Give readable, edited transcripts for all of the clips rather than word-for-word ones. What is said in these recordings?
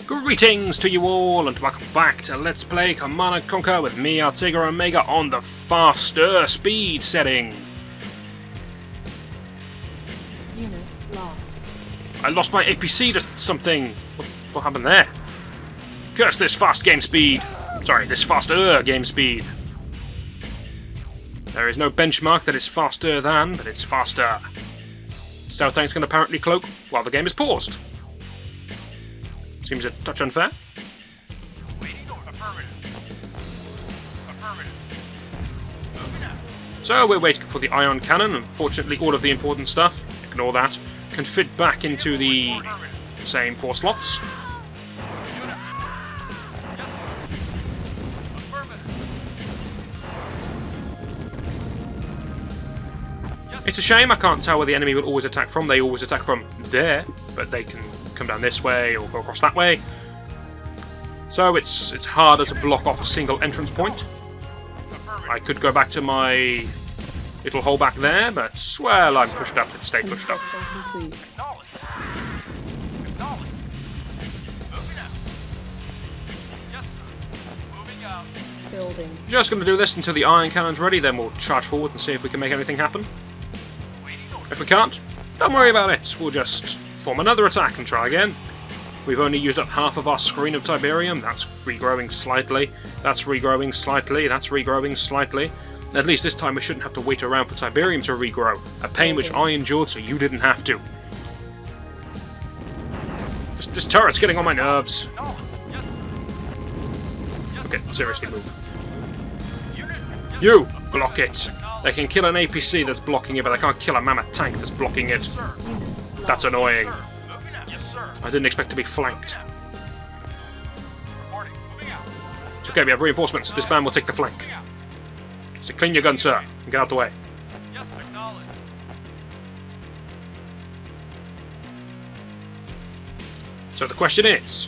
Greetings to you all, and welcome back to Let's Play Command & Conquer with me, Artega Omega, on the faster speed setting. Unit lost. I lost my APC to something. What happened there? Curse this fast game speed. Sorry, this faster game speed. There is no benchmark that is faster than, but it's faster. Stealth tanks can apparently cloak while the game is paused. Seems a touch unfair. So we're waiting for the ion cannon. Unfortunately, all of the important stuff, ignore that, can fit back into the same 4 slots. It's a shame I can't tell where the enemy will always attack from. They always attack from there, but they can come down this way or go across that way. So it's harder to block off a single entrance point. I could go back to my little hole back there, but, well, I'm pushed up. Let's stay pushed up. Building. Just going to do this until the iron cannon's ready, then we'll charge forward and see if we can make anything happen. If we can't, don't worry about it. We'll just form another attack and try again. We've only used up half of our screen of Tiberium. That's regrowing slightly. That's regrowing slightly. That's regrowing slightly. At least this time we shouldn't have to wait around for Tiberium to regrow. A pain which I endured so you didn't have to. This turret's getting on my nerves. Okay, seriously move. You! Block it! They can kill an APC that's blocking it, but they can't kill a mammoth tank that's blocking it. That's annoying. I didn't expect to be flanked. It's okay, we have reinforcements. This man will take the flank. So clean your gun, sir, and get out the way. So the question is,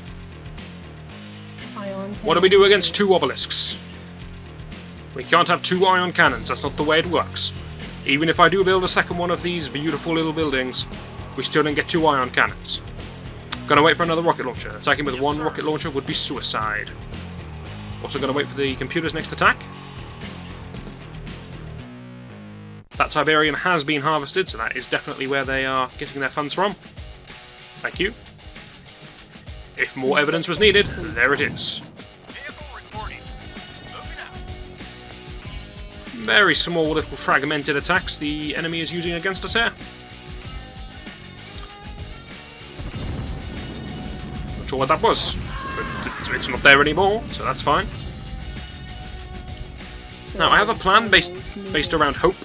what do we do against 2 obelisks? We can't have 2 ion cannons, that's not the way it works. Even if I do build a second one of these beautiful little buildings, we still don't get 2 ion cannons. Gonna wait for another rocket launcher. Attacking with 1 rocket launcher would be suicide. Also gonna wait for the computer's next attack. That Tiberium has been harvested, so that is definitely where they are getting their funds from. Thank you. If more evidence was needed, there it is. Very small little fragmented attacks the enemy is using against us here. Not sure what that was, but it's not there anymore, so that's fine. Now I have a plan based around hope,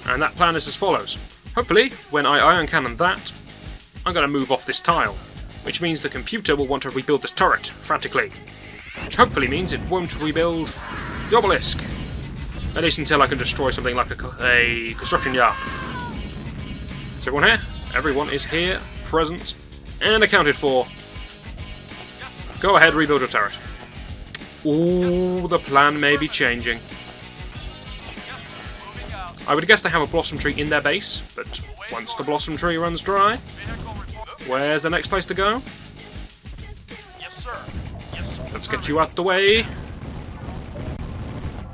and that plan is as follows. Hopefully, when I ion cannon that, I'm going to move off this tile, which means the computer will want to rebuild this turret frantically, which hopefully means it won't rebuild the obelisk. At least until I can destroy something like a construction yard. Is everyone here? Everyone is here, present, and accounted for. Go ahead, rebuild your turret. Ooh, the plan may be changing. I would guess they have a blossom tree in their base, but once the blossom tree runs dry, where's the next place to go? Let's get you out the way.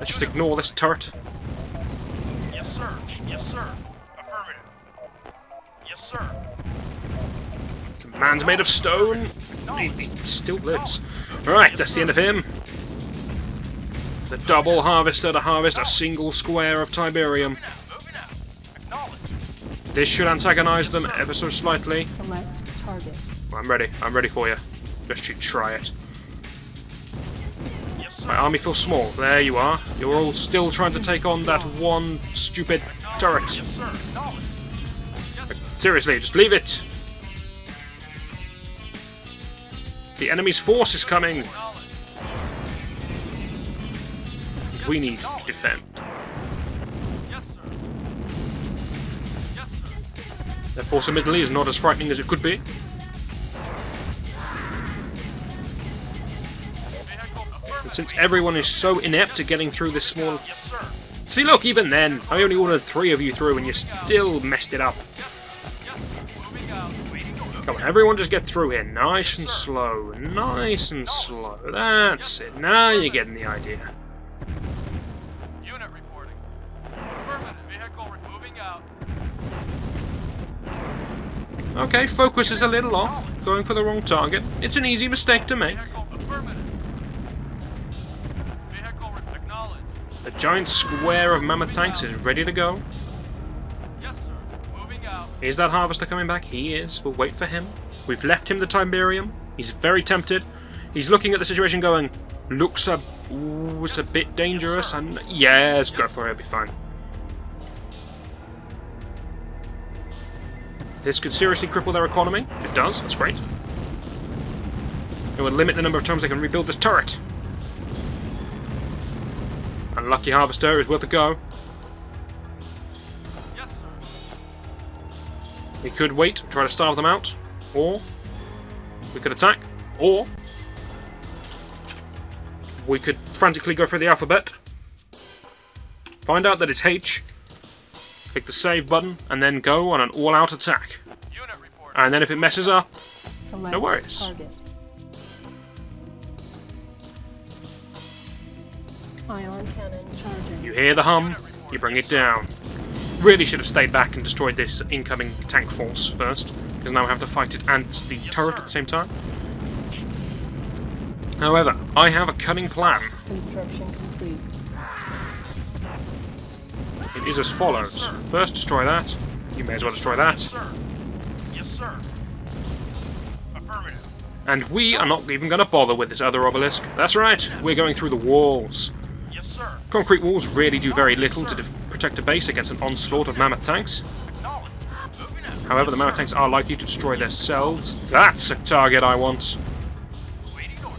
Let's just ignore this turret. Yes, sir. Yes, sir. Affirmative. Yes, sir. The man's made of stone. He still lives. Right, that's the end of him. The double harvester to harvest a single square of Tiberium. This should antagonize them ever so slightly. Select target. I'm ready. I'm ready for you. Just you try it. My army feels small. There you are. You're all still trying to take on that one stupid turret. Seriously, just leave it. The enemy's force is coming. We need to defend. Their force admittedly is not as frightening as it could be. And since everyone is so inept at getting through this small... See, look, even then, I only ordered 3 of you through and you still messed it up. Come on, everyone just get through here. Nice and slow. Nice and slow. That's it. Now you're getting the idea. Unit reporting. Affirmative. Vehicle moving out. Okay, focus is a little off. Going for the wrong target. It's an easy mistake to make. Vehicle affirmative. Vehicle acknowledged. The giant square of mammoth tanks is ready to go. Yes, sir. Moving out. Is that harvester coming back? He is. We'll wait for him. We've left him the Tiberium. He's very tempted. He's looking at the situation going, looks it's a bit dangerous. And yeah, let's go for it. It'll be fine. This could seriously cripple their economy. It does. That's great. It would limit the number of times they can rebuild this turret. Unlucky harvester is worth a go. Yes, sir. We could wait and try to starve them out, or we could attack, or we could frantically go through the alphabet, find out that it's H, click the save button, and then go on an all-out attack. Unit report. And then if it messes up, Select no worries. target. Ion cannon charging. You hear the hum, you bring it down. Really should have stayed back and destroyed this incoming tank force first, because now I have to fight it and the turret at the same time. However, I have a cunning plan. Construction complete. It is as follows. First, destroy that. You may as well destroy that. Sir. Yes, sir. Affirmative. And we are not even going to bother with this other obelisk. That's right, we're going through the walls. Yes, sir. Concrete walls really do very little to protect a base against an onslaught of mammoth tanks. Acknowledged. Moving out. However, the mammoth tanks are likely to destroy their cells. That's a target I want. Waiting orders.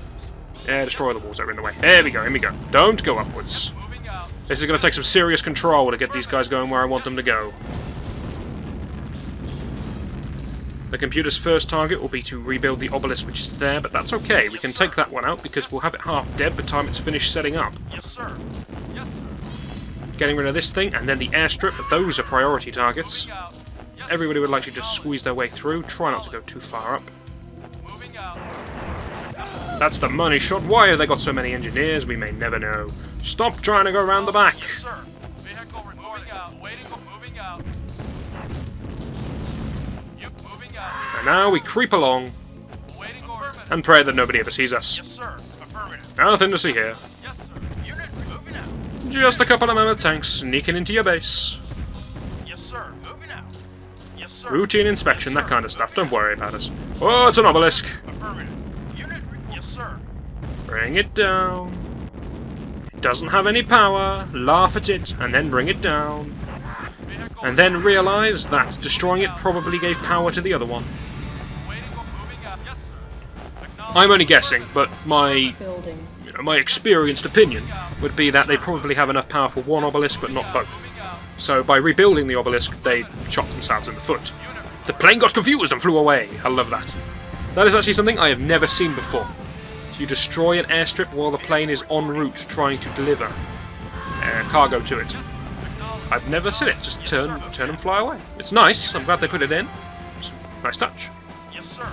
Yeah, destroy the walls that are in the way. There we go, here we go. Don't go upwards. Moving out. This is going to take some serious control to get these guys going where I want them to go. The computer's first target will be to rebuild the obelisk which is there, but that's okay. We can take that one out because we'll have it half dead by the time it's finished setting up. Yes, sir. Yes, sir. Getting rid of this thing, and then the airstrip, but those are priority targets. Moving out. Yes, Everybody would like to just squeeze their way through. Try not to go too far up. moving out. That's the money shot. Why have they got so many engineers? We may never know. Stop trying to go around the back. Yes, sir. Vehicle moving out. Waiting. Moving out. You moving out. And now we creep along Waiting order. and pray that nobody ever sees us. Yes, sir. Affirmative. Nothing to see here. Yes, sir. Unit moving out. Just a couple of mammoth tanks sneaking into your base. Yes, sir. Moving out. Yes, sir. Routine inspection, that kind of stuff. Don't worry about us. Oh, it's an obelisk. Affirmative. Unit. Yes, sir. Bring it down. It doesn't have any power. Laugh at it and then bring it down. Vehicle. And then realize that destroying it probably gave power to the other one. Waiting. Moving out. Yes, sir. Acknowledged. I'm only guessing, but my Building. my experienced opinion would be that they probably have enough power for one obelisk but not both. Moving out. So by rebuilding the obelisk, they shot themselves in the foot. The plane got confused and flew away. I love that. That is actually something I have never seen before. So you destroy an airstrip while the plane is en route trying to deliver cargo to it. I've never seen it. Just turn and fly away. It's nice. I'm glad they put it in. It's a nice touch. Yes, sir.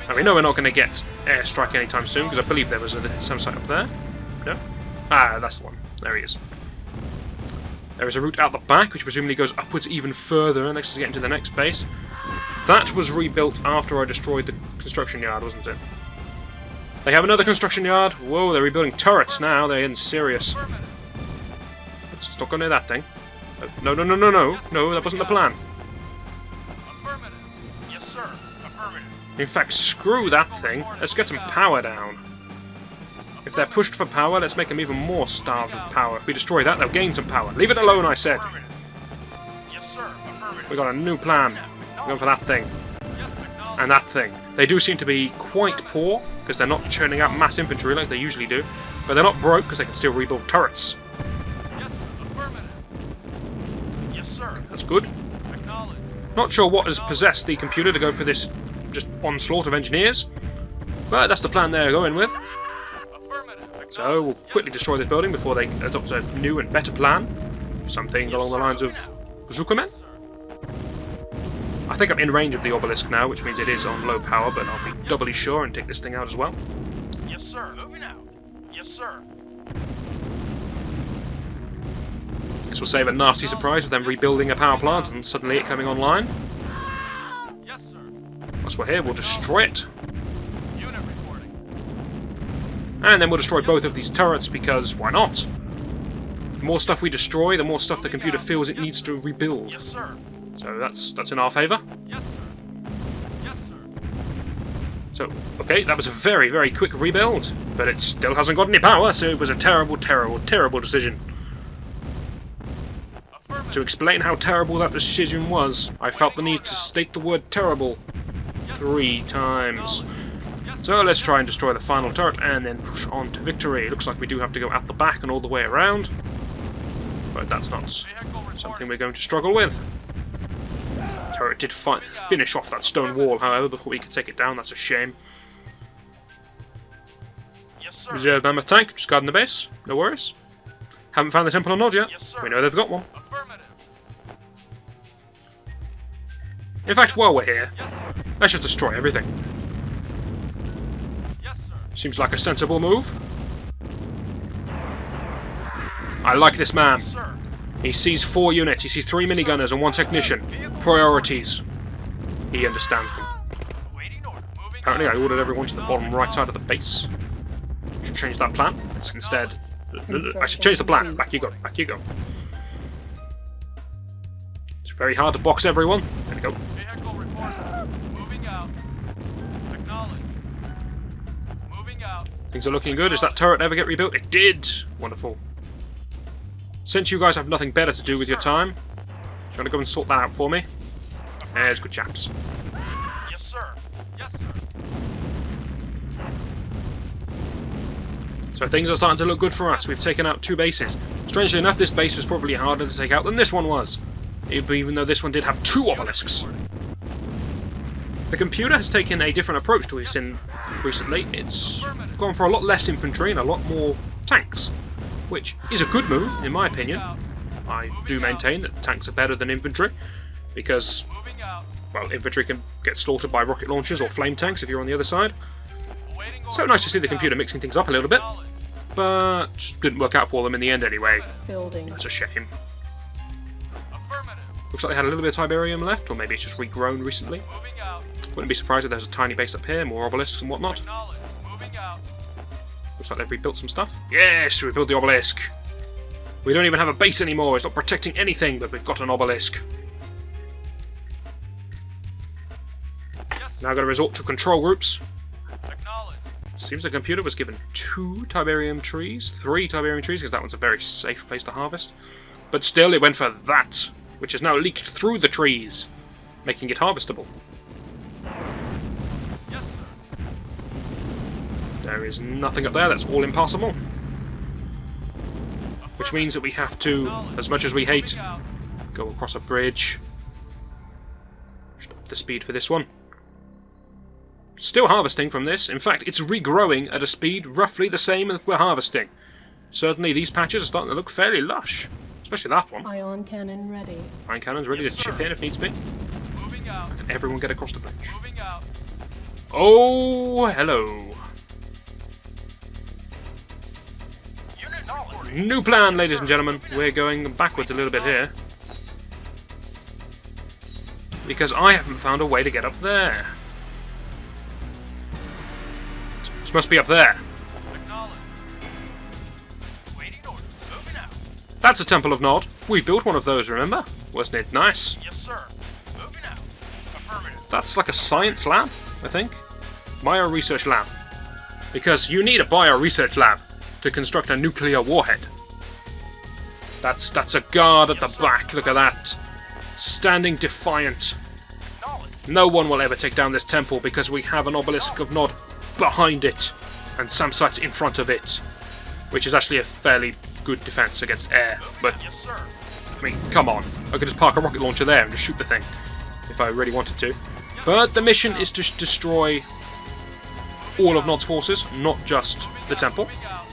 And we know we're not going to get airstrike anytime soon because I believe there was some site up there. No? Ah, that's the one. There he is. There is a route out the back, which presumably goes upwards even further and next to get into the next base. That was rebuilt after I destroyed the construction yard, wasn't it? They have another construction yard. Whoa, they're rebuilding turrets now. They're getting serious. Let's not go near that thing. No, no, no, no, no. No, that wasn't the plan. Affirmative. Yes, sir. Affirmative. In fact, screw that thing. Let's get some power down. If they're pushed for power, let's make them even more starved of power. If we destroy that, they'll gain some power. Leave it alone, I said. Affirmative. Yes, sir. Affirmative. We got a new plan. We're going for that thing. Yes, acknowledged. And that thing. They do seem to be quite poor, because they're not churning out mass infantry like they usually do. But they're not broke, because they can still rebuild turrets. Yes, affirmative. Yes, sir. That's good. Acknowledged. Not sure what has possessed the computer to go for this just onslaught of engineers. But that's the plan they're going with. Affirmative. So we'll quickly destroy this building before they adopt a new and better plan. Something along the lines of bazooka men. I think I'm in range of the obelisk now, which means it is on low power, but I'll be doubly sure and take this thing out as well. Yes, sir. Moving out. Yes, sir. This will save a nasty surprise with them rebuilding a power plant and suddenly it coming online. Yes, sir. Once we're here, we'll destroy it. Unit reporting. And then we'll destroy both of these turrets, because why not? The more stuff we destroy, the more stuff the computer feels it needs to rebuild. Yes, sir. So that's in our favour. Yes, sir. Yes, sir. So, okay, that was a very, very quick rebuild, but it still hasn't got any power, so it was a terrible, terrible, terrible decision. To explain how terrible that decision was, I felt the need to state the word terrible 3 times. So let's try and destroy the final turret and then push on to victory. It looks like we do have to go out the back and all the way around, but that's not something we're going to struggle with. The turret did finish off that stone wall, however, before we could take it down. That's a shame. Yes, sir. Reserve mammoth tank, just guarding the base. No worries. Haven't found the temple or nod yet. Yes, sir. We know they've got one. Affirmative. In fact, while we're here, Yes, sir. let's just destroy everything. Yes, sir. Seems like a sensible move. I like this man. Yes, sir. He sees 4 units, he sees 3 minigunners and 1 technician. Priorities. He understands them. Awaiting order. Moving Apparently I out. ordered everyone to the bottom right side of the base. Should change that plan. It's instead... I should change the plan. Back you go. Back you go. It's very hard to box everyone. There we go. Vehicle reporting. Moving out. Acknowledge. Moving out. Things are looking good. Does that turret ever get rebuilt? It did! Wonderful. Since you guys have nothing better to do with your time, do you want to go and sort that out for me? There's good chaps. Yes, sir. Yes, sir. So things are starting to look good for us. We've taken out 2 bases. Strangely enough, this base was probably harder to take out than this one was, even though this one did have 2 obelisks. The computer has taken a different approach to this in recently. It's gone for a lot less infantry and a lot more tanks, which is a good move, in my opinion. I do maintain that tanks are better than infantry, because, Moving out. well, infantry can get slaughtered by rocket launchers or flame tanks if you're on the other side. Awaiting So order. nice to see the computer mixing things up a little bit, but didn't work out for them in the end anyway. Building. That's a shame. Affirmative. Looks like they had a little bit of Tiberium left, or maybe it's just regrown recently. Moving out. Wouldn't be surprised if there's a tiny base up here, more obelisks and whatnot. Acknowledge. Moving out. Looks like they've rebuilt some stuff. Yes, we rebuilt the obelisk. We don't even have a base anymore, it's not protecting anything, but we've got an obelisk. Yes, Now got to resort to control groups. acknowledge. Seems the computer was given 2 Tiberium trees, 3 Tiberium trees, because that one's a very safe place to harvest. But still, it went for that, which has now leaked through the trees, making it harvestable. Yes, sir. There is nothing up there, that's all impassable. Which means that we have to, as much as we hate, Moving out. go across a bridge. Stop the speed for this one. Still harvesting from this. In fact, it's regrowing at a speed roughly the same as we're harvesting. Certainly these patches are starting to look fairly lush. Especially that one. Ion cannon ready. Iron cannon's ready to chip in if needs be. Moving out. And everyone get across the bridge. Moving out. Oh, hello. Unit knowledge. New plan, ladies and gentlemen. We're going backwards a little bit here. Because I haven't found a way to get up there. This must be up there. Acknowledge. Waiting order. Moving out. That's a Temple of Nod. We built one of those, remember? Wasn't it nice? Yes, sir. Moving out. Affirmative. That's like a science lab, I think. Bio research lab. Because you need a bio research lab to construct a nuclear warhead. That's a guard at the back. Look at that. Standing defiant. Knowledge. No one will ever take down this temple because we have an obelisk of Nod behind it and Samsite's in front of it, which is actually a fairly good defense against air. But Yes, sir. I mean, come on. I could just park a rocket launcher there and just shoot the thing if I really wanted to. But the mission is to destroy all of Nod's forces, not just the temple. Moving out.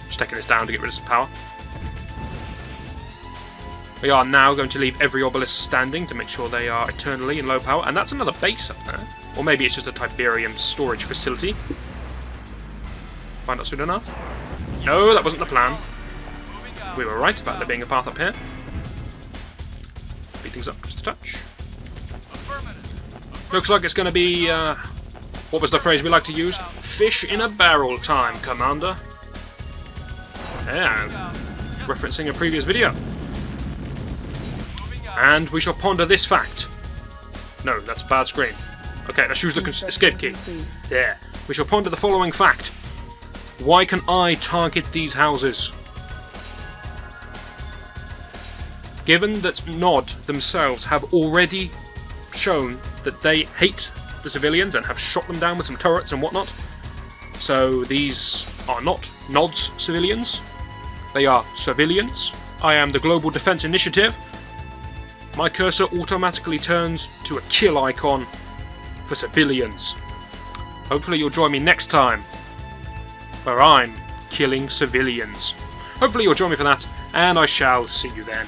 Just taking this down to get rid of some power. We are now going to leave every obelisk standing to make sure they are eternally in low power. And that's another base up there. Or maybe it's just a Tiberium storage facility. Find out soon enough. No, that wasn't the plan. We were right about there being a path up here. Speed things up just a touch. Looks like it's going to be, what was the phrase we like to use? Fish in a barrel time, Commander. Yeah, referencing a previous video. And we shall ponder this fact. No, that's a bad screen. Okay, let's use the escape key. There. We shall ponder the following fact. Why can I target these houses? Given that Nod themselves have already shown that they hate the civilians and have shot them down with some turrets and whatnot, so these are not Nod's civilians, they are civilians. I am the Global Defense Initiative. My cursor automatically turns to a kill icon for civilians. Hopefully you'll join me next time, where I'm killing civilians. Hopefully you'll join me for that, and I shall see you then.